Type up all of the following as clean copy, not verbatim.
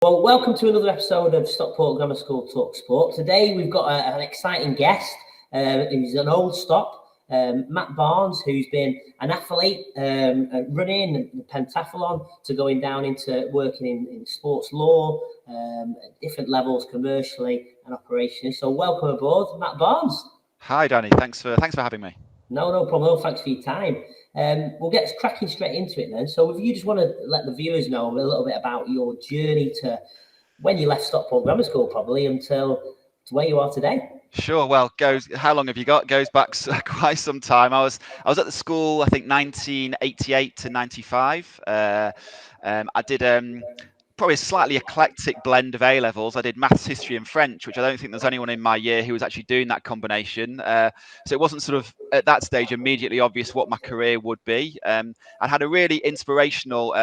Well, welcome to another episode of Stockport Grammar School Talks Sport. Today we've got an exciting guest. He's an old stop, Matt Barnes, who's been an athlete, running the pentathlon, to going down into working in sports law, at different levels commercially and operationally. So welcome aboard, Matt Barnes. Hi, Danny. Thanks for having me. No problem. Thanks for your time. We'll get cracking straight into it then. So if you just want to let the viewers know a little bit about your journey to when you left Stockport Grammar School, probably, until to where you are today. Sure. Well, how long have you got? Goes back quite some time. I was at the school, I think 1988 to 95. I did probably a slightly eclectic blend of A-levels. I did maths, history and French, which I don't think there's anyone in my year who was actually doing that combination. So it wasn't sort of at that stage immediately obvious what my career would be. I had a really inspirational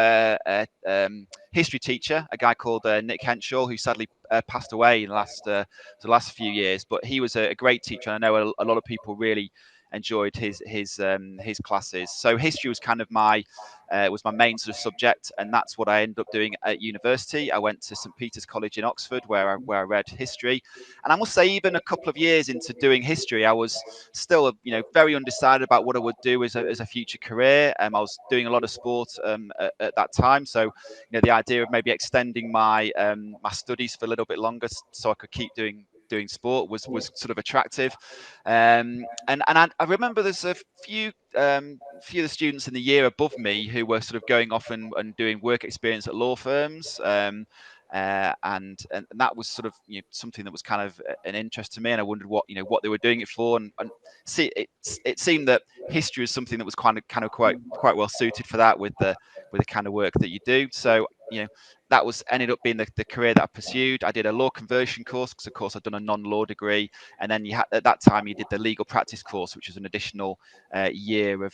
history teacher, a guy called Nick Henshaw, who sadly passed away in the last few years. But he was a great teacher, and I know a lot of people really enjoyed his classes. So history was kind of my main sort of subject, and that's what I ended up doing at university. I went to St Peter's College in Oxford, where I read history, and I must say, even a couple of years into doing history, I was still very undecided about what I would do as a future career. I was doing a lot of sport at that time, so the idea of maybe extending my my studies for a little bit longer so I could keep doing sport was sort of attractive, and I remember there's a few of the students in the year above me who were sort of going off and doing work experience at law firms, and that was sort of something that was kind of an interest to me, and I wondered what they were doing it for, and see it seemed that history was something that was kind of quite well suited for that with the kind of work that you do. So that ended up being the career that I pursued. I did a law conversion course because, of course, I'd done a non-law degree, and then at that time you did the legal practice course, which was an additional year of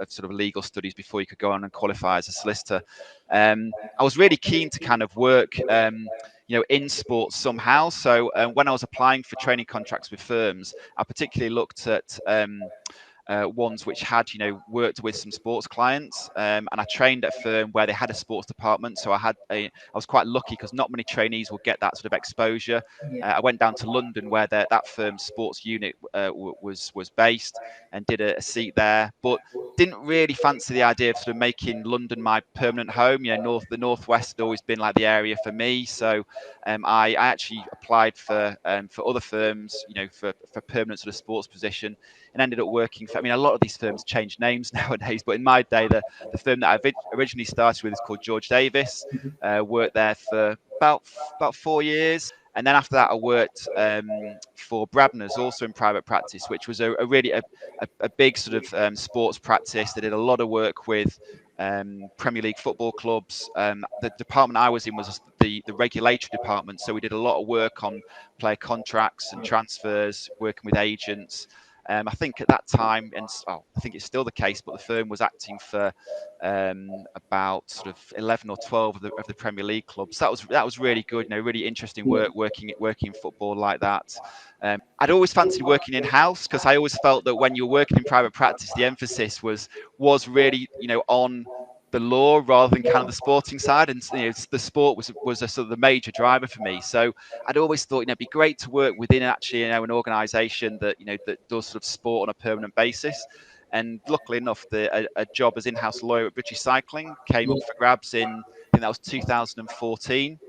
sort of legal studies before you could go on and qualify as a solicitor. I was really keen to kind of work in sports somehow. So when I was applying for training contracts with firms, I particularly looked at ones which had worked with some sports clients, and I trained at a firm where they had a sports department, so I was quite lucky because not many trainees will get that sort of exposure. I went down to London where that firm's sports unit was based, and did a seat there, but didn't really fancy the idea of sort of making London my permanent home. The Northwest had always been like the area for me, so I actually applied for other firms, for permanent sort of sports position, and ended up working for, a lot of these firms change names nowadays, but in my day, the firm that I originally started with is called George Davis. Worked there for about 4 years. And then after that, I worked for Brabner's, also in private practice, which was a really big sort of sports practice. They did a lot of work with Premier League football clubs. The department I was in was the regulatory department, so we did a lot of work on player contracts and transfers, working with agents. I think at that time, and I think it's still the case, but the firm was acting for about sort of 11 or 12 of the Premier League clubs. That was really good, really interesting work working in football like that. I'd always fancied working in house because I always felt that when you're working in private practice, the emphasis was really on the law rather than kind of the sporting side, and the sport was a sort of the major driver for me. So I'd always thought it'd be great to work within actually an organisation that that does sort of sport on a permanent basis. And luckily enough, a job as in-house lawyer at British Cycling came up for grabs in, I think that was 2014.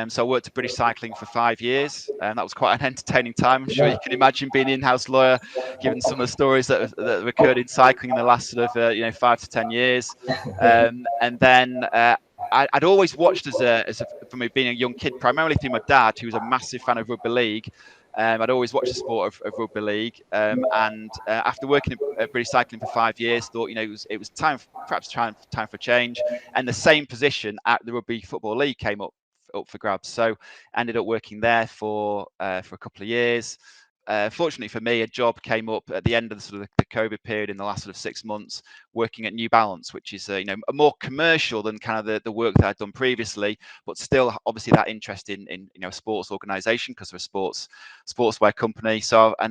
So I worked at British Cycling for 5 years, and that was quite an entertaining time. I'm sure you can imagine being an in-house lawyer, given some of the stories that have occurred in cycling in the last sort of 5 to 10 years. And then I'd always watched from being a young kid, primarily through my dad, who was a massive fan of rugby league. I'd always watched the sport of rugby league, and after working at British Cycling for 5 years, thought it was time for change. And the same position at the Rugby Football League came up for grabs, so ended up working there for a couple of years. Fortunately for me, a job came up at the end of the COVID period in the last sort of 6 months, working at New Balance, which is a more commercial than kind of the work that I'd done previously, but still obviously that interest in a sports organisation because we're a sportswear company. So I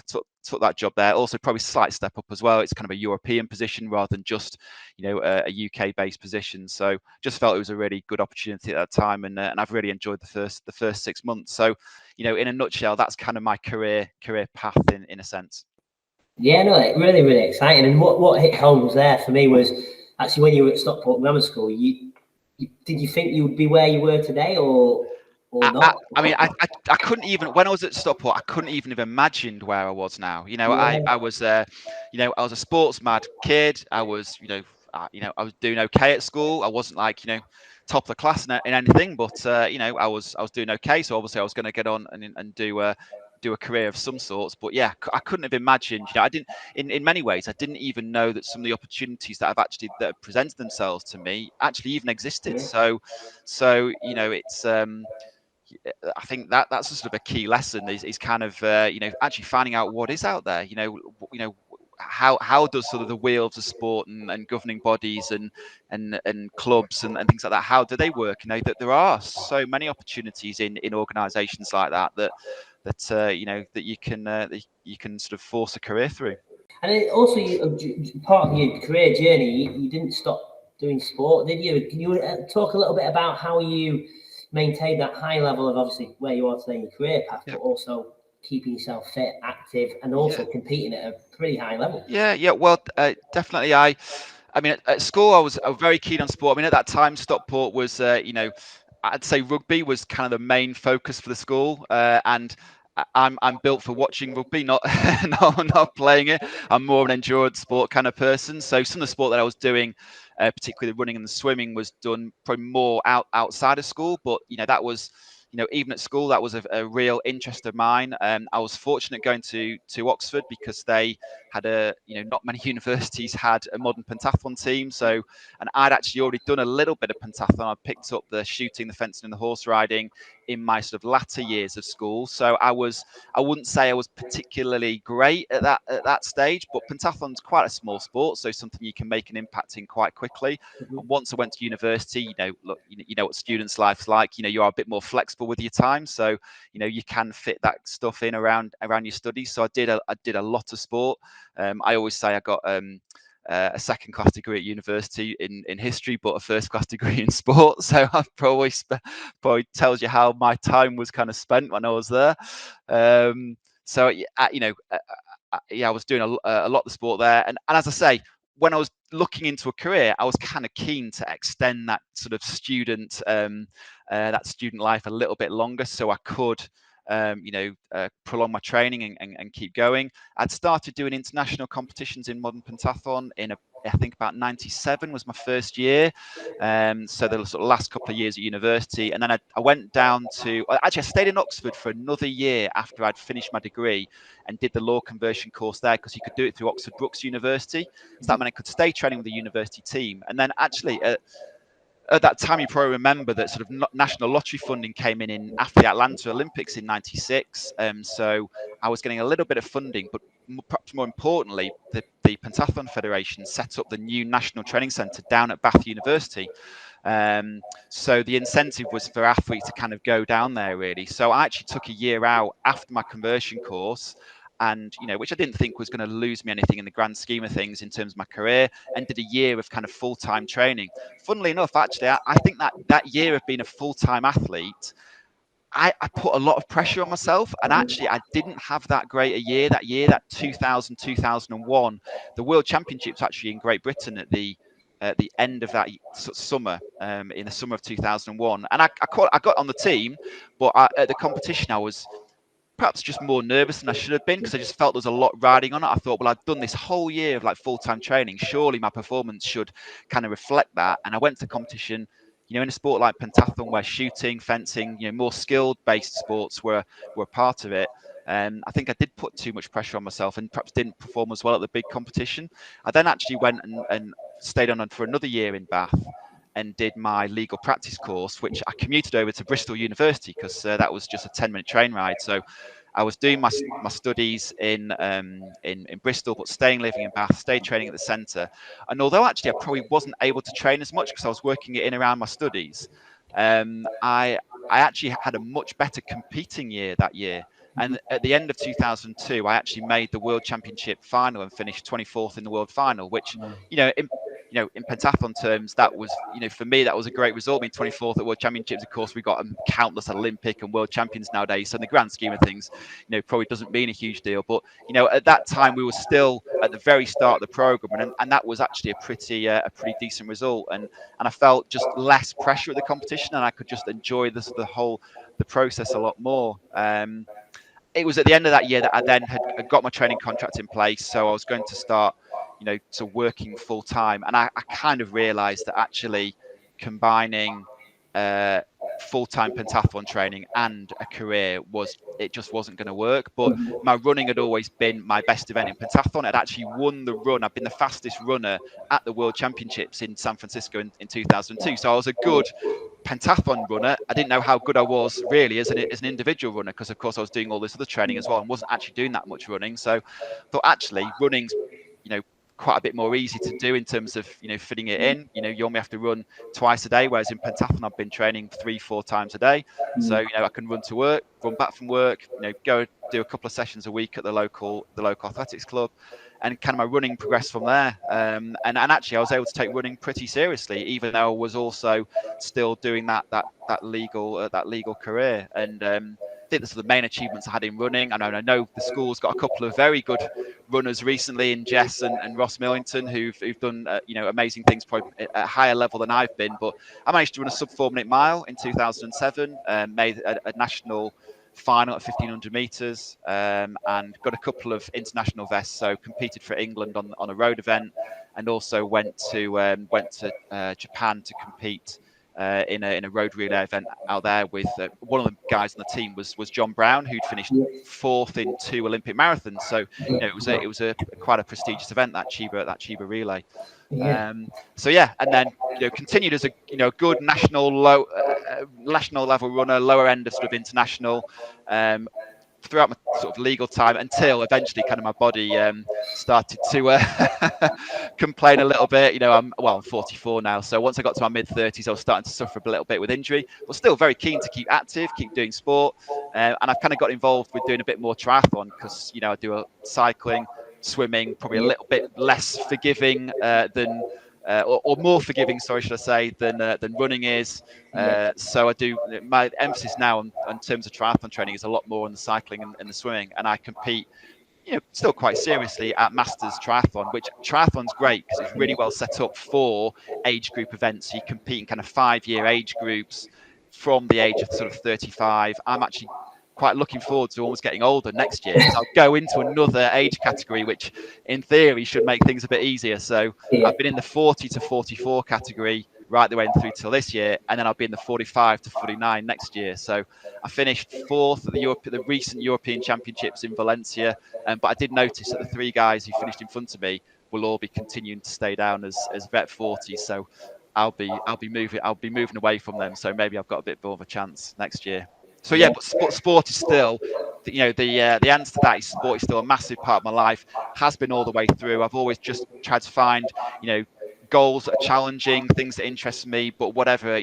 took took that job there. Also, probably slight step up as well. It's kind of a European position rather than just, a UK-based position. So just felt it was a really good opportunity at that time, and I've really enjoyed the first 6 months. So, in a nutshell, that's kind of my career path in a sense. Yeah, no, really, really exciting. And what hit home was there for me was actually when you were at Stockport Grammar School. Did you think you would be where you were today, or not? I couldn't even, when I was at Stockport, I couldn't even have imagined where I was now. I was I was a sports mad kid. I was I was doing okay at school. I wasn't like top of the class in anything, but I was doing okay. So obviously I was going to get on and do a career of some sorts. But yeah, I couldn't have imagined. I didn't, in many ways, I didn't even know that some of the opportunities that have presented themselves to me actually even existed. Yeah. So it's I think that's a sort of a key lesson is kind of actually finding out what is out there. How does sort of the wheels of sport and governing bodies and clubs and things like that, how do they work? That there are so many opportunities in organisations like that you can sort of force a career through. And also, part of your career journey, you didn't stop doing sport, did you? Can you talk a little bit about how you maintained that high level of obviously where you are today in your career path, but also keeping yourself fit, active, and also competing at a pretty high level? Yeah. Well, definitely. I mean, at school, I was very keen on sport. I mean, at that time, Stockport was, I'd say rugby was kind of the main focus for the school, and I'm built for watching rugby, not not playing it. I'm more of an endurance sport kind of person. So some of the sport that I was doing, particularly the running and the swimming, was done probably more outside of school. But that was, even at school, that was a real interest of mine. I was fortunate going to Oxford because they had not many universities had a modern pentathlon team. So, and I'd actually already done a little bit of pentathlon. I picked up the shooting, the fencing, and the horse riding in my sort of latter years of school. So I wouldn't say I was particularly great at that stage, but pentathlon's quite a small sport, so something you can make an impact in quite quickly. And once I went to university, look, what students' life's like. You are a bit more flexible with your time, so you can fit that stuff in around your studies. So I did a lot of sport. I always say I got a second-class degree at university in history, but a first-class degree in sport. So I probably tells you how my time was kind of spent when I was there. So I was doing a lot of the sport there, and as I say, when I was looking into a career, I was kind of keen to extend that sort of student life a little bit longer, so I could prolong my training and keep going. I'd started doing international competitions in modern pentathlon I think about 97 was my first year. So the sort of last couple of years at university. And then I went down I stayed in Oxford for another year after I'd finished my degree and did the law conversion course there because you could do it through Oxford Brookes University. So that meant I could stay training with the university team. And then actually at that time, you probably remember that sort of national lottery funding came in after the Atlanta Olympics in '96. So I was getting a little bit of funding, but perhaps more importantly, the Pentathlon Federation set up the new National Training Centre down at Bath University. So the incentive was for athletes to kind of go down there, really. So I actually took a year out after my conversion course, and which I didn't think was going to lose me anything in the grand scheme of things in terms of my career, and did a year of kind of full-time training. Funnily enough, actually, I think that year of being a full-time athlete, I put a lot of pressure on myself, and actually I didn't have that great a year. That 2000, 2001, the World Championships actually in Great Britain at the end of that summer, in the summer of 2001, and I got on the team, but at the competition I was perhaps just more nervous than I should have been because I just felt there's a lot riding on it. I thought, well, I've done this whole year of like full-time training. Surely my performance should kind of reflect that. And I went to competition, in a sport like pentathlon where shooting, fencing, more skilled-based sports were part of it. I think I did put too much pressure on myself and perhaps didn't perform as well at the big competition. I then actually went and stayed on for another year in Bath and did my legal practice course, which I commuted over to Bristol University because that was just a 10-minute train ride. So I was doing my studies in Bristol, but living in Bath, stayed training at the centre. And although actually I probably wasn't able to train as much because I was working it in around my studies, I actually had a much better competing year that year. And at the end of 2002, I actually made the World Championship final and finished 24th in the World Final, which, in pentathlon terms, that was, for me, that was a great result. Being 24th at World Championships, of course, we've got countless Olympic and World Champions nowadays. So in the grand scheme of things, probably doesn't mean a huge deal. But, at that time, we were still at the very start of the program. And that was actually a pretty decent result. And I felt just less pressure at the competition, and I could just enjoy the process a lot more. It was at the end of that year that I then had got my training contract in place. So I was going to start, working full time. And I kind of realized that actually combining full-time pentathlon training and a career just wasn't going to work. But my running had always been my best event in pentathlon. I'd actually won the run. I've been the fastest runner at the World Championships in San Francisco in 2002. So I was a good pentathlon runner. I didn't know how good I was really as an individual runner, because of course I was doing all this other training as well and wasn't actually doing that much running. So I thought actually running's quite a bit more easy to do in terms of fitting it in. You only have to run twice a day, whereas in pentathlon I've been training 3-4 times a day. So I can run to work, run back from work, go do a couple of sessions a week at the local athletics club, and kind of my running progressed from there. And actually I was able to take running pretty seriously, even though I was also still doing that legal career. And I think those are the main achievements I had in running. And I know the school's got a couple of very good runners recently in Jess and Ross Millington who've done amazing things, probably at a higher level than I've been. But I managed to run a sub 4-minute mile in 2007, made a national final at 1500 meters, and got a couple of international vests. So competed for England on a road event, and also went to Japan to compete in a road relay event out there with one of the guys on the team was John Brown, who'd finished 4th in 2 Olympic marathons. So it was a quite a prestigious event, that Chiba relay. And then continued as a good national level runner, lower end of sort of international, throughout my sort of legal time, until eventually kind of my body started to complain a little bit. I'm 44 now, so once I got to my mid-30s I was starting to suffer a little bit with injury, but still very keen to keep active, keep doing sport. And I've kind of got involved with doing a bit more triathlon, because I do a cycling, swimming, probably a little bit less forgiving than or more forgiving, sorry, should I say, than running is. So I do, my emphasis now in terms of triathlon training is a lot more on the cycling and the swimming, and I compete still quite seriously at Masters Triathlon, which triathlon's great because it's really well set up for age group events. So you compete in kind of 5-year age groups from the age of sort of 35. I'm actually quite looking forward to almost getting older next year, because I'll go into another age category, which in theory should make things a bit easier. So I've been in the 40 to 44 category right the way through till this year, and then I'll be in the 45 to 49 next year. So I finished 4th at the recent European Championships in Valencia, but I did notice that the 3 guys who finished in front of me will all be continuing to stay down as vet 40. So I'll be moving away from them. So maybe I've got a bit more of a chance next year. So but sport is still, the answer to that is sport is still a massive part of my life, has been all the way through. I've always just tried to find, goals that are challenging, things that interest me, but whatever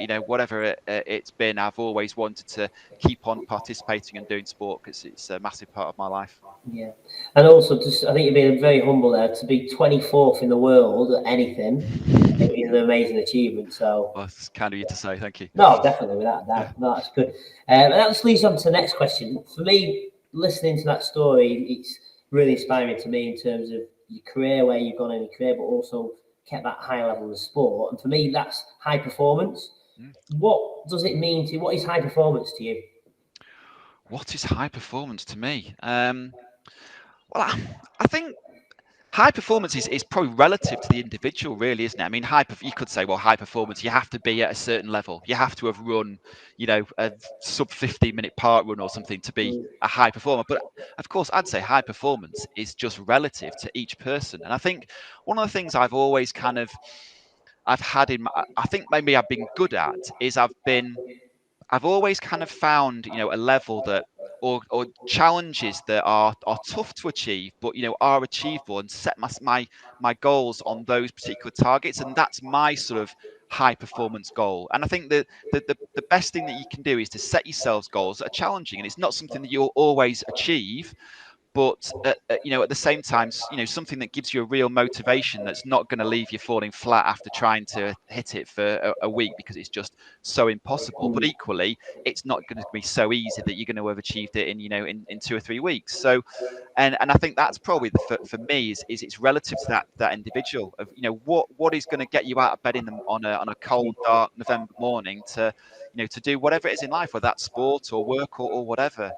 it's been, I've always wanted to keep on participating and doing sport, because it's a massive part of my life. Yeah, and also I think you're being very humble there. To be 24th in the world at anything is an amazing achievement. So, well, it's kind of you to say. Thank you. No, definitely, without that. No, that's good. And that just leads on to the next question. For me, listening to that story, it's really inspiring to me in terms of your career, where you've gone in your career, but also kept that high level of sport. And for me, that's high performance. What does it mean to you? What is high performance to you? What is high performance to me? Well, I think high performance is probably relative to the individual, really, isn't it? I mean, you could say, well, high performance, you have to be at a certain level. You have to have run, a sub 15-minute park run or something to be a high performer. But of course, I'd say high performance is just relative to each person. And I think one of the things I've always I've had I think maybe I've been good at is I've always kind of found, a level that, or challenges that are tough to achieve, but are achievable, and set my goals on those particular targets, and that's my sort of high performance goal. And I think that the best thing that you can do is to set yourselves goals that are challenging, and it's not something that you'll always achieve, but at the same time, something that gives you a real motivation, that's not going to leave you falling flat after trying to hit it for a week because it's just so impossible. But equally, it's not going to be so easy that you're going to have achieved it in 2 or 3 weeks. So, and I think that's probably for me is it's relative to that individual of what is going to get you out of bed on a cold, dark November morning to do whatever it is in life, whether that's sport or work or whatever.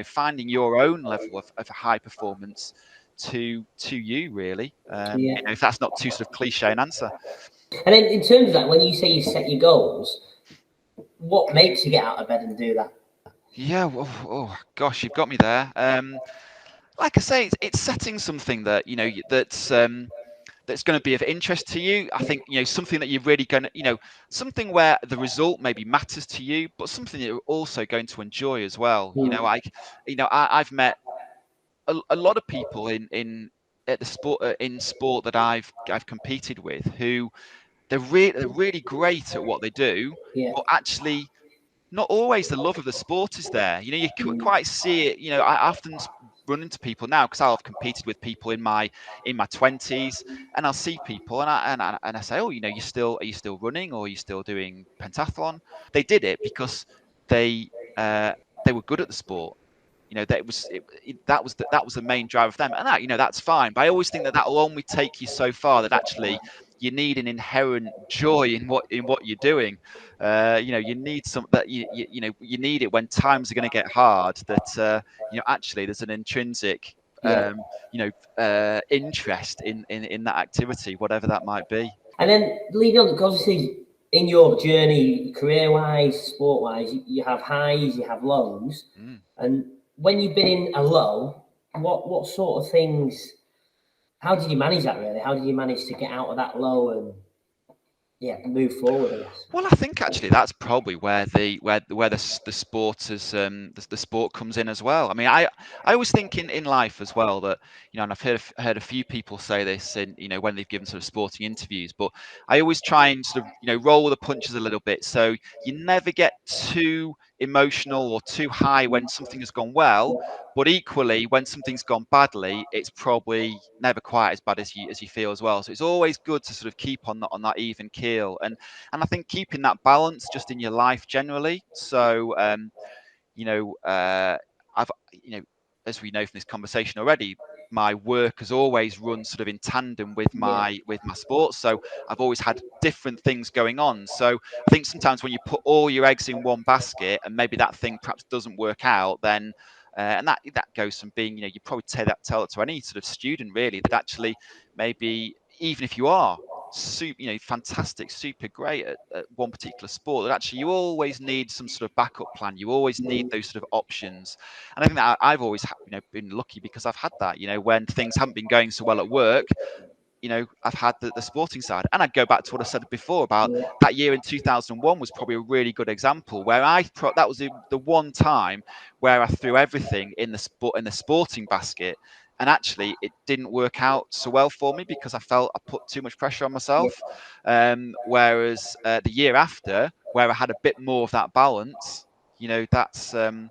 Finding your own level of high performance to you really. If that's not too sort of cliche an answer. And then in terms of that, when you say you set your goals, what makes you get out of bed and do that? Yeah, well, oh gosh, you've got me there. Like I say, it's setting something that that's going to be of interest to you. I think something that you're really going to something where the result maybe matters to you, but something that you're also going to enjoy as well. I've met a lot of people at the sport in sport that I've competed with who they're really great at what they do, but actually not always the love of the sport is there. You quite see it. I often run into people now because I've competed with people in my 20s, and I'll see people and I say, oh, are you still running, or are you still doing pentathlon? They did it because they they were good at the sport. That was the main driver for them, and that's fine. But I always think that will only take you so far. That actually you need an inherent joy in what you're doing. You need some that you need it when times are going to get hard. That actually there's an intrinsic interest in that activity, whatever that might be. And then leading on, obviously, in your journey, career-wise, sport-wise, you have highs, you have lows, and when you've been in a low, what sort of things? How did you manage that? Really, how did you manage to get out of that low and move forward? I guess. Well, I think actually that's probably where the sport is the sport comes in as well. I mean, I always think in life as well that and I've heard a few people say this in when they've given sort of sporting interviews, but I always try and sort of roll the punches a little bit, so you never get too emotional or too high when something has gone well, but equally when something's gone badly, it's probably never quite as bad as you feel as well. So it's always good to sort of keep on that even keel, and I think keeping that balance just in your life generally. So I've as we know from this conversation already, my work has always run sort of in tandem with my sports. So I've always had different things going on. So I think sometimes when you put all your eggs in one basket and maybe that thing perhaps doesn't work out, then and that goes from being, you probably tell it to any sort of student really, that actually maybe even if you are fantastic, super great at one particular sport, that actually you always need some sort of backup plan. You always need those sort of options. And I think that I've always been lucky because I've had that, when things haven't been going so well at work, I've had the sporting side. And I'd go back to what I said before about that year in 2001 was probably a really good example where that was the one time where I threw everything in the sporting basket. And actually, it didn't work out so well for me because I felt I put too much pressure on myself. Whereas the year after, where I had a bit more of that balance, that's I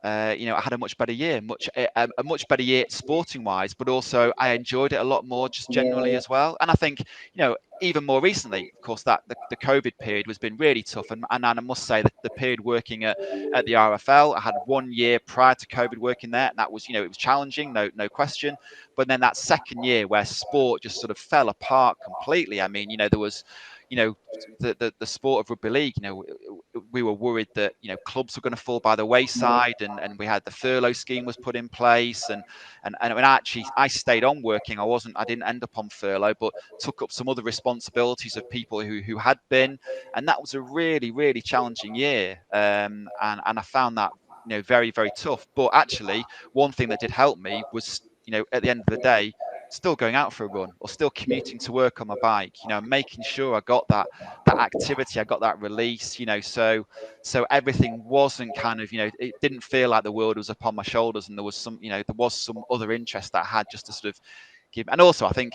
had a much better year, a much better year sporting wise, but also I enjoyed it a lot more just generally as well. And I think, even more recently, of course, that the COVID period has been really tough. And I must say that the period working at the RFL, I had 1 year prior to COVID working there, and that was, it was challenging, no question. But then that second year where sport just sort of fell apart completely. I mean, there was, the sport of rugby league, we were worried that, clubs were going to fall by the wayside, and we had the furlough scheme was put in place. And when I stayed on working, I didn't end up on furlough, but took up some other responsibilities of people who had been. And that was a really, really challenging year. And I found that, very, very tough. But actually, one thing that did help me was, at the end of the day, still going out for a run or still commuting to work on my bike, making sure I got that activity, I got that release, so everything wasn't kind of, it didn't feel like the world was upon my shoulders, and there was some other interest that I had just to sort of And also I think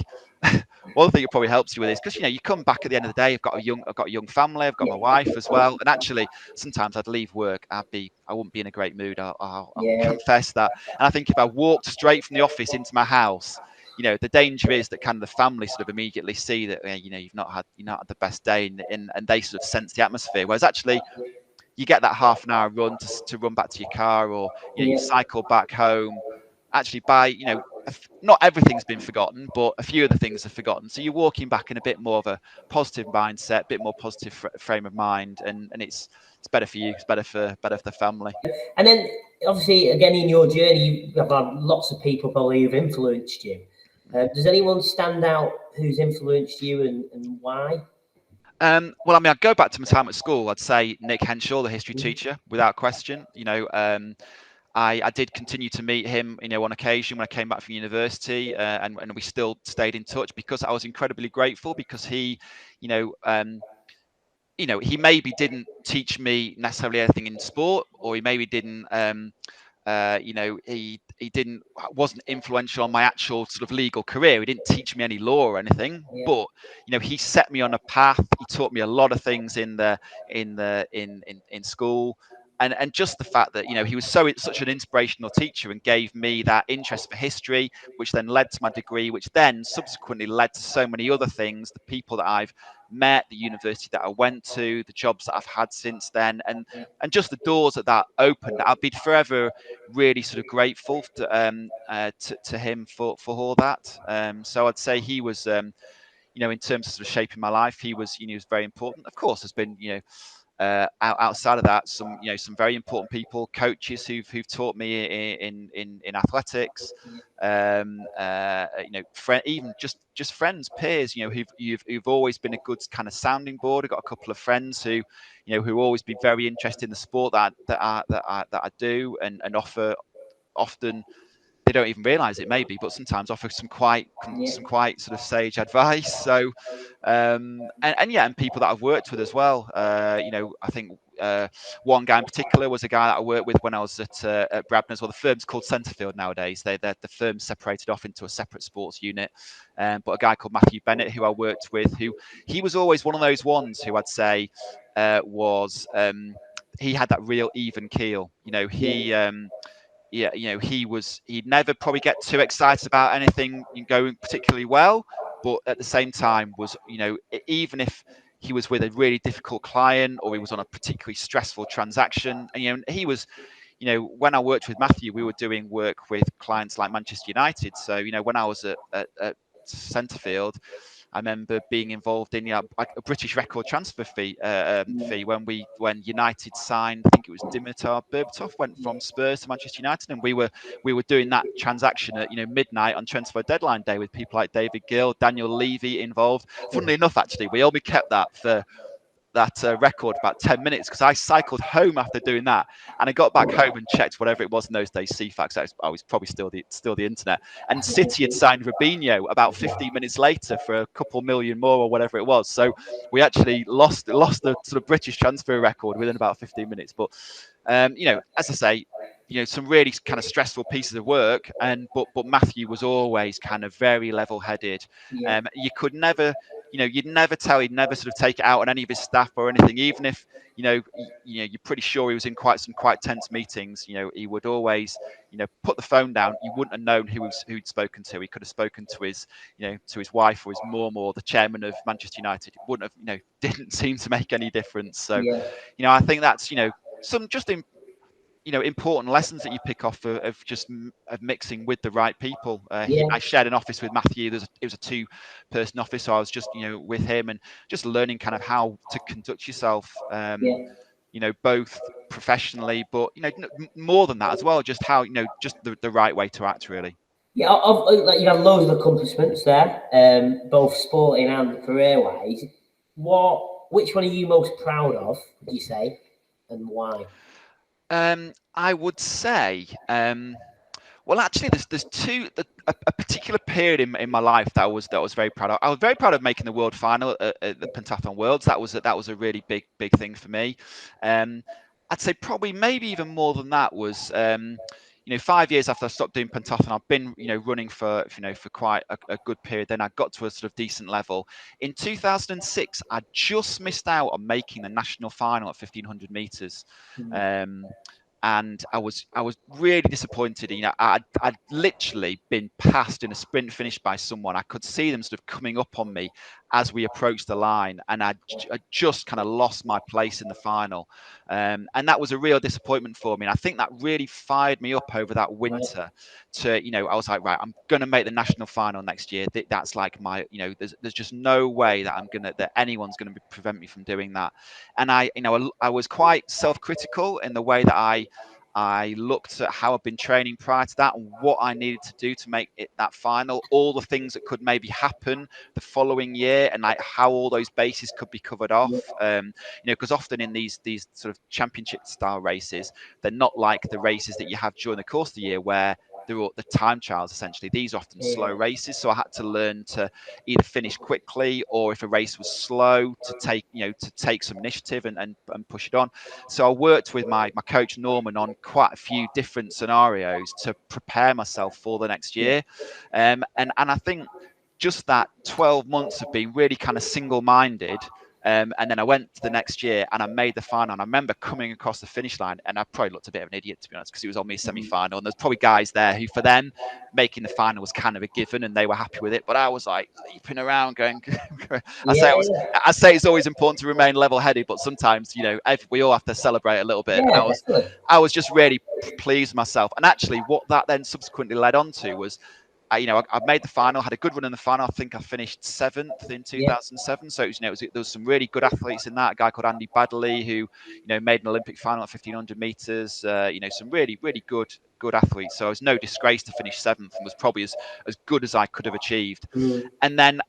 one thing that probably helps you with this, because you come back at the end of the day. I've got a young family. I've got my wife as well. And actually, sometimes I'd leave work. I wouldn't be in a great mood. I'll Yeah, confess that. And I think if I walked straight from the office into my house, the danger is that kind of the family sort of immediately see that you've not had the best day, and they sort of sense the atmosphere. Whereas actually, you get that half an hour run to run back to your car, or you yeah. cycle back home. Actually, not everything's been forgotten, but a few of the things are forgotten. So you're walking back in a bit more of a positive mindset, a bit more positive frame of mind, and it's better for you. It's better for the family. And then, obviously, again, in your journey, you've had lots of people probably who've influenced you. Does anyone stand out who's influenced you, and why? Well, I mean, I'd go back to my time at school. I'd say Nick Henshaw, the history teacher, without question. I did continue to meet him, on occasion when I came back from university, and we still stayed in touch because I was incredibly grateful, because he, he maybe didn't teach me necessarily anything in sport, or he maybe didn't, he didn't wasn't influential on my actual sort of legal career. He didn't teach me any law or anything, Yeah, but he set me on a path. He taught me a lot of things in school. And just the fact that he was such an inspirational teacher, and gave me that interest for history, which then led to my degree, which then subsequently led to so many other things, the people that I've met, the university that I went to, the jobs that I've had since then, and yeah, just the doors that opened. I'll be forever really sort of grateful to him for all that. So I'd say he was, in terms of sort of shaping my life, he was very important. Of course, there's been outside of that, some very important people, coaches who've taught me in athletics, even just friends, peers, who've always been a good kind of sounding board. I've got a couple of friends who always be very interested in the sport that I do, and offer often. They don't even realize it, maybe, but sometimes offer some quite yeah, sort of sage advice. So and people that I've worked with as well. I think one guy in particular was a guy that I worked with when I was at Bradners. Well, the firm's called Centrefield nowadays. The firm's separated off into a separate sports unit. But a guy called Matthew Bennett, who I worked with, who he was always one of those ones who I'd say was he had that real even keel. He'd never probably get too excited about anything going particularly well, but at the same time was, even if he was with a really difficult client, or he was on a particularly stressful transaction, and he was, when I worked with Matthew, we were doing work with clients like Manchester United. So when I was at Centrefield, I remember being involved in a British record transfer fee when United signed. I think it was Dimitar Berbatov went from Spurs to Manchester United, and we were doing that transaction at midnight on transfer deadline day, with people like David Gill, Daniel Levy involved. Funnily enough, actually, we only kept that for that record about 10 minutes, because I cycled home after doing that, and I got back home and checked whatever it was in those days, CFAX. I was probably still the internet, and City had signed Robinho about 15 minutes later for a couple million more, or whatever it was. So we actually lost the sort of British transfer record within about 15 minutes. But as I say, some really kind of stressful pieces of work, but Matthew was always kind of very level-headed. yeah, You could never, you'd never tell, he'd never sort of take it out on any of his staff or anything, even if you're pretty sure he was in quite tense meetings. He would always put the phone down. You wouldn't have known who'd spoken to. He could have spoken to his wife or his mum or the chairman of Manchester United. It wouldn't have didn't seem to make any difference. So yeah, I think that's some just important lessons that you pick off of just of mixing with the right people. yeah, I shared an office with Matthew. It was a two-person office, so I was just with him, and just learning kind of how to conduct yourself. yeah. Both professionally, but more than that as well. Just how just the right way to act, really. Yeah, like you've had loads of accomplishments there, both sporting and career-wise. Which one are you most proud of, would you say, and why? I would say. Well, actually, there's a particular period in my life that I was very proud of. I was very proud of making the world final at the Pentathlon Worlds. That was a really big thing for me. I'd say probably maybe even more than that was, 5 years after I stopped doing pentathlon, I've been, running for quite a good period. Then I got to a sort of decent level. In 2006, I just missed out on making the national final at 1500 meters. And I was really disappointed. I'd literally been passed in a sprint finish by someone. I could see them sort of coming up on me as we approached the line, and I just kind of lost my place in the final. And that was a real disappointment for me. And I think that really fired me up over that winter. I was like, right, I'm going to make the national final next year. That's like my, there's just no way that anyone's going to prevent me from doing that. And I was quite self-critical in the way that I looked at how I've been training prior to that and what I needed to do to make it that final, all the things that could maybe happen the following year, and like how all those bases could be covered off. Because often in these sort of championship style races, they're not like the races that you have during the course of the year where they're all the time trials. Essentially, these are often slow races, so I had to learn to either finish quickly, or if a race was slow, to take some initiative and push it on. So I worked with my coach Norman on quite a few different scenarios to prepare myself for the next year. And I think just that 12 months of being really kind of single-minded. And then I went to the next year and I made the final. And I remember coming across the finish line, and I probably looked a bit of an idiot, to be honest, because it was on me semi-final. And there's probably guys there who, for them, making the final was kind of a given, and they were happy with it. But I was like leaping around, going. I say it's always important to remain level-headed, but sometimes we all have to celebrate a little bit. And I was just really pleased with myself. And actually, what that then subsequently led on to was, I made the final, had a good run in the final. I think I finished 7th in 2007. So there was some really good athletes in that. A guy called Andy Baddeley who made an Olympic final at 1500 meters. Some really good athletes. So it was no disgrace to finish 7th, and was probably as good as I could have achieved. And then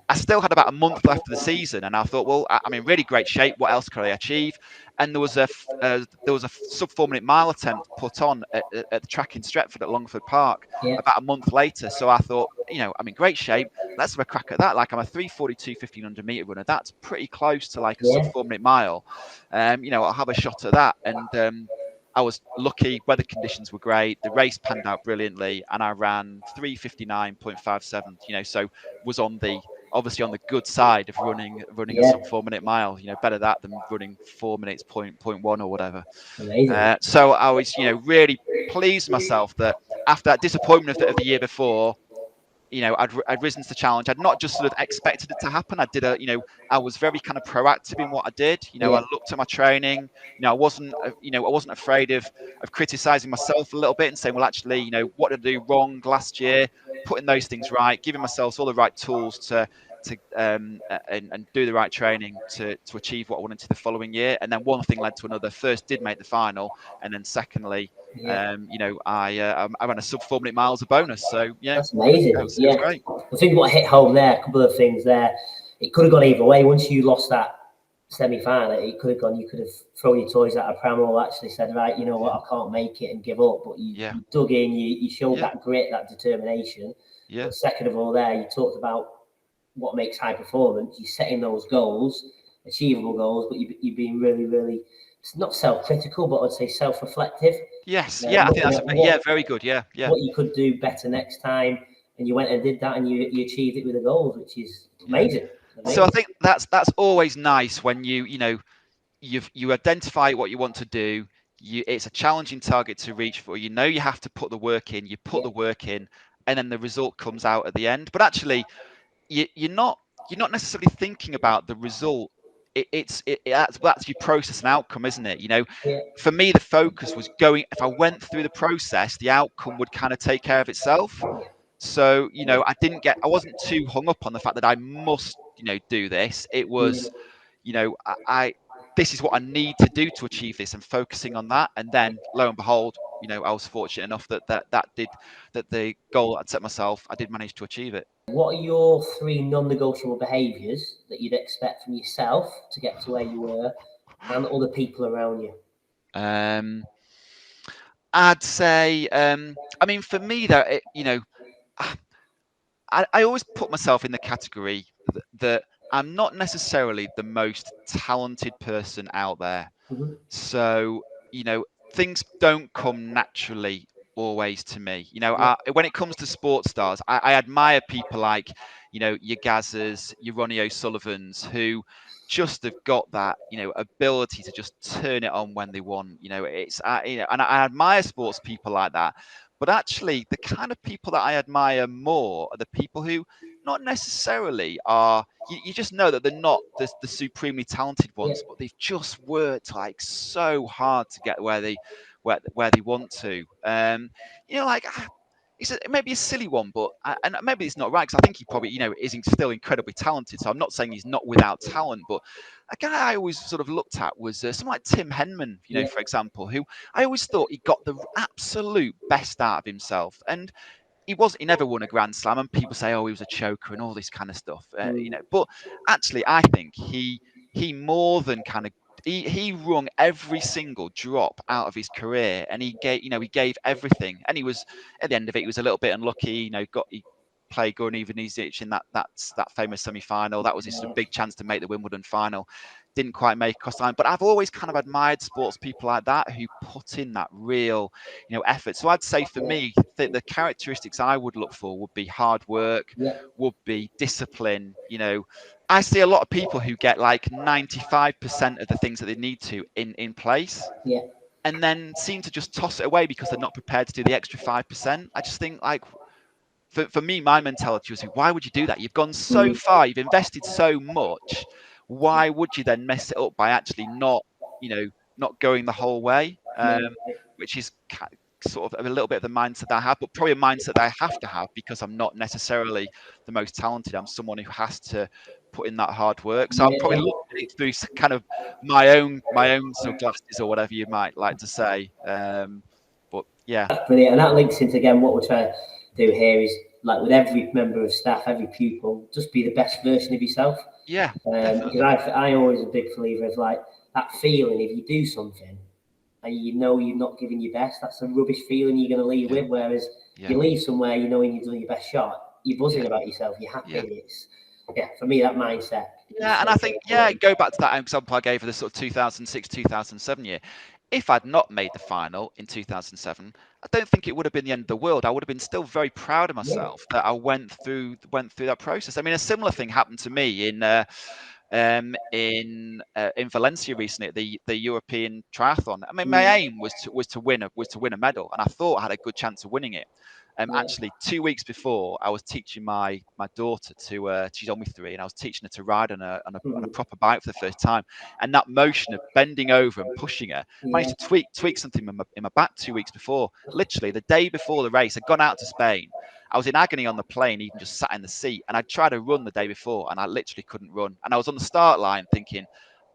I still had about a month left of the season, and I thought, well, I'm in really great shape. What else could I achieve? And there was a sub 4-minute mile attempt put on at the track in Stretford at Longford Park about a month later. So I thought, I'm in great shape. Let's have a crack at that. Like, I'm a 3:42 1500 meter runner. That's pretty close to like a sub 4-minute mile. I'll have a shot at that. And I was lucky. Weather conditions were great. The race panned out brilliantly, and I ran 3:59.57. So was obviously on the good side of running a sub 4-minute mile. Better that than running 4 minutes point one or whatever. Amazing. So I was really pleased with myself that after that disappointment of the year before, I'd risen to the challenge. I'd not just sort of expected it to happen. I was very kind of proactive in what I did. I looked at my training. I wasn't afraid of criticizing myself a little bit and saying, well, actually, what did I do wrong last year? Putting those things right, giving myself all the right tools to and do the right training to achieve what I wanted to the following year. And then one thing led to another. First, did make the final, and then secondly, I ran a sub 4-minute mile as a bonus. So that's amazing. It was great. I think what hit home there, a couple of things there. It could have gone either way. Once you lost that semi-final, it could have gone. You could have thrown your toys out of pram, or actually said, right, you know what, I can't make it, and give up. But you dug in. You showed that grit, that determination. Yeah. But second of all, there you talked about what makes high performance. You're setting those goals, achievable goals, but you're being really, really, it's not self-critical, but I'd say self-reflective. Yes. I think that's very good. Yeah. What you could do better next time, and you went and did that, and you achieved it with the goals, which is amazing. So I think that's always nice when you identify what you want to do. It's a challenging target to reach for. You have to put the work in. You put the work in, and then the result comes out at the end. But actually, you're not necessarily thinking about the result. That's your process and outcome, isn't it? For me, the focus was going. If I went through the process, the outcome would kind of take care of itself. So I wasn't too hung up on the fact that I must do this. It was this is what I need to do to achieve this, and focusing on that. And then lo and behold, I was fortunate enough that the goal I'd set myself, I did manage to achieve it. What are your 3 non-negotiable behaviours that you'd expect from yourself to get to where you were, and other people around you? I'd say, for me, though, I always put myself in the category that I'm not necessarily the most talented person out there. So, things don't come naturally always to me. When it comes to sports stars, I admire people like, your Gazzers, your Ronnie O'Sullivans, who just have got that, ability to just turn it on when they want. And I admire sports people like that. But actually, the kind of people that I admire more are the people who not necessarily are. You just know that they're not the supremely talented Yeah, ones, but they've just worked like so hard to get where they want to. Like maybe a silly one, but and maybe it's not right because I think he probably is still incredibly talented. So I'm not saying he's not without talent, but a guy I always sort of looked at was someone like Tim Henman, yeah, for example, who I always thought he got the absolute best out of himself. And he never won a Grand Slam, and people say, oh, he was a choker and all this kind of stuff, But actually, I think he more than kind of he wrung every single drop out of his career, and he gave everything. And he was at the end of it, he was a little bit unlucky. He played Goran Ivanisevic in that famous semi-final. That was his sort of big chance to make the Wimbledon final. Didn't quite make across the line. But I've always kind of admired sports people like that who put in that real effort. So I'd say for me, the characteristics I would look for would be hard work, yeah, would be discipline. I see a lot of people who get like 95% of the things that they need to in place, yeah, and then seem to just toss it away because they're not prepared to do the extra 5%. I just think like for me, my mentality was, why would you do that? You've gone so far, you've invested so much. Why would you then mess it up by actually not going the whole way? yeah, Which is sort of a little bit of the mindset that I have, but probably a mindset that I have to have because I'm not necessarily the most talented. I'm someone who has to put in that hard work. So I'm probably yeah. looking at it through kind of my own sort of glasses or whatever you might like to say. But yeah, That's brilliant, and that links into again what we're trying to do here is like with every member of staff, every pupil, just be the best version of yourself. yeah, Because definitely. I always a big believer of like that feeling if you do something and you know you're not giving your best, that's a rubbish feeling you're going to leave Yeah, with. Whereas yeah, you leave somewhere, you know, when you've done your best shot, you're buzzing yeah, about yourself, you're happy. yeah. It's for me that mindset is Yeah, and so I so think, important. go back to that example I gave of the sort of 2006, 2007 year. If I'd not made the final in 2007, I don't think it would have been the end of the world. I would have been still very proud of Yeah, myself that I went through that process. I mean, a similar thing happened to me in Valencia recently at the European Triathlon. I mean, my aim was to win a medal, and I thought I had a good chance of winning it. yeah, Actually, 2 weeks before, I was teaching my daughter to she's only 3, and I was teaching her to ride on a proper bike for the first time. And that motion of bending over and pushing her yeah, managed to tweak something in my back 2 weeks before. Literally, the day before the race, I'd gone out to Spain. I was in agony on the plane, even just sat in the seat, and I tried to run the day before, and I literally couldn't run. And I was on the start line thinking,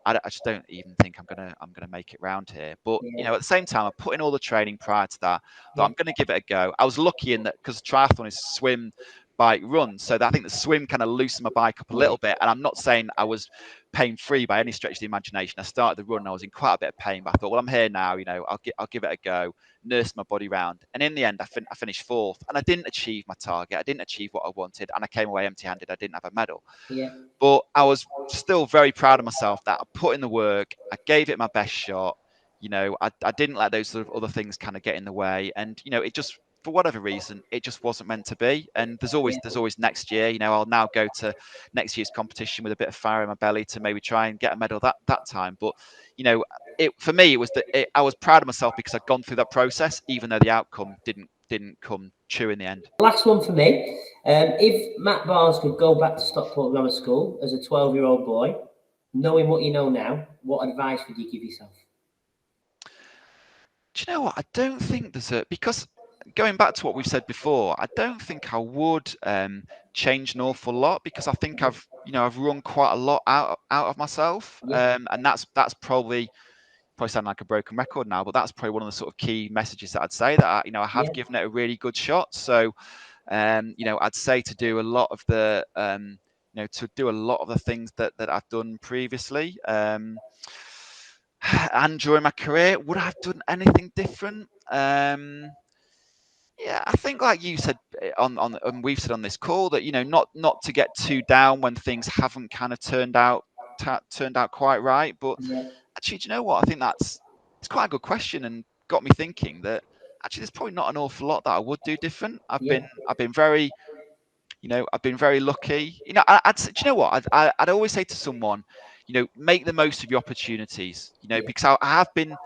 I just don't even think I'm gonna make it round here. But yeah, at the same time, I put in all the training prior to that. Thought yeah, I'm gonna give it a go. I was lucky in that because triathlon is swim, bike, run, so that I think the swim kind of loosened my bike up a yeah, little bit. And I'm not saying I was pain free by any stretch of the imagination. I started the run, and I was in quite a bit of pain, but I thought, well, I'm here now. I'll give it a go. Nurse my body round, and in the end, I finished 4th, and I didn't achieve my target. I didn't achieve what I wanted, and I came away empty-handed. I didn't have a medal, yeah, but I was still very proud of myself that I put in the work. I gave it my best shot. I didn't let those sort of other things kind of get in the way. And, it just, for whatever reason, it just wasn't meant to be. And yeah, there's always next year. I'll now go to next year's competition with a bit of fire in my belly to maybe try and get a medal that time. But, for me, it was I was proud of myself because I'd gone through that process, even though the outcome didn't come true in the end. Last one for me. If Matt Barnes could go back to Stockport Grammar School as a 12-year-old boy, knowing what you know now, what advice would you give yourself? Do you know what? I don't think because going back to what we've said before, I don't think I would change an awful lot because I think I've run quite a lot out of myself, Yeah, and that's probably sound like a broken record now, but that's probably one of the sort of key messages that I'd say that I yeah, have given it a really good shot. So I'd say to do a lot of the things that I've done previously. And during my career, would I have done anything different? Yeah, I think like you said and we've said on this call that not to get too down when things haven't kind of turned out quite right. But yeah, actually, do you know what? I think it's quite a good question and got me thinking that actually, there's probably not an awful lot that I would do different. I've been very, I've been very lucky. I'd say, do you know what? I'd always say to someone, make the most of your opportunities. Because I have been.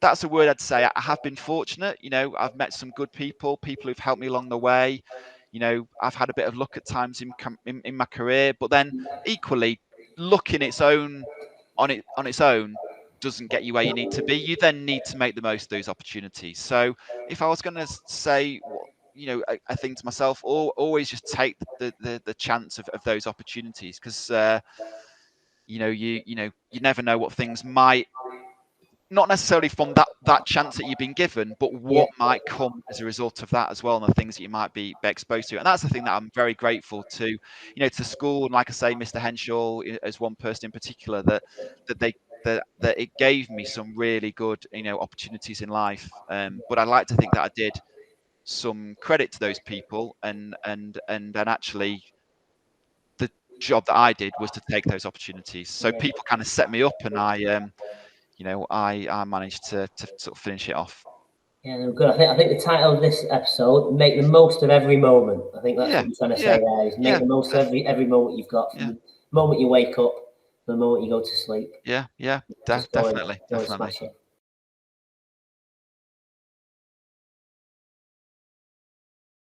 That's a word I'd say. I have been fortunate. I've met some good people who've helped me along the way. I've had a bit of luck at times in my career, but then equally, luck on its own doesn't get you where you need to be. You then need to make the most of those opportunities. So if I was going to say what, I think to myself, always just take the chance of those opportunities, because you never know what things might, not necessarily from that chance that you've been given, but what might come as a result of that as well, and the things that you might be exposed to. And that's the thing that I'm very grateful to, to school, and like I say, Mr. Henshaw as one person in particular, that it gave me some really good, opportunities in life. But I'd like to think that I did some credit to those people, and actually the job that I did was to take those opportunities. So people kind of set me up, and I managed to sort of finish it off. Yeah, good. I think the title of this episode, make the most of every moment. I think that's what you're trying to say there, is make the most of every moment you've got, from the moment you wake up to the moment you go to sleep. Definitely. Smash it.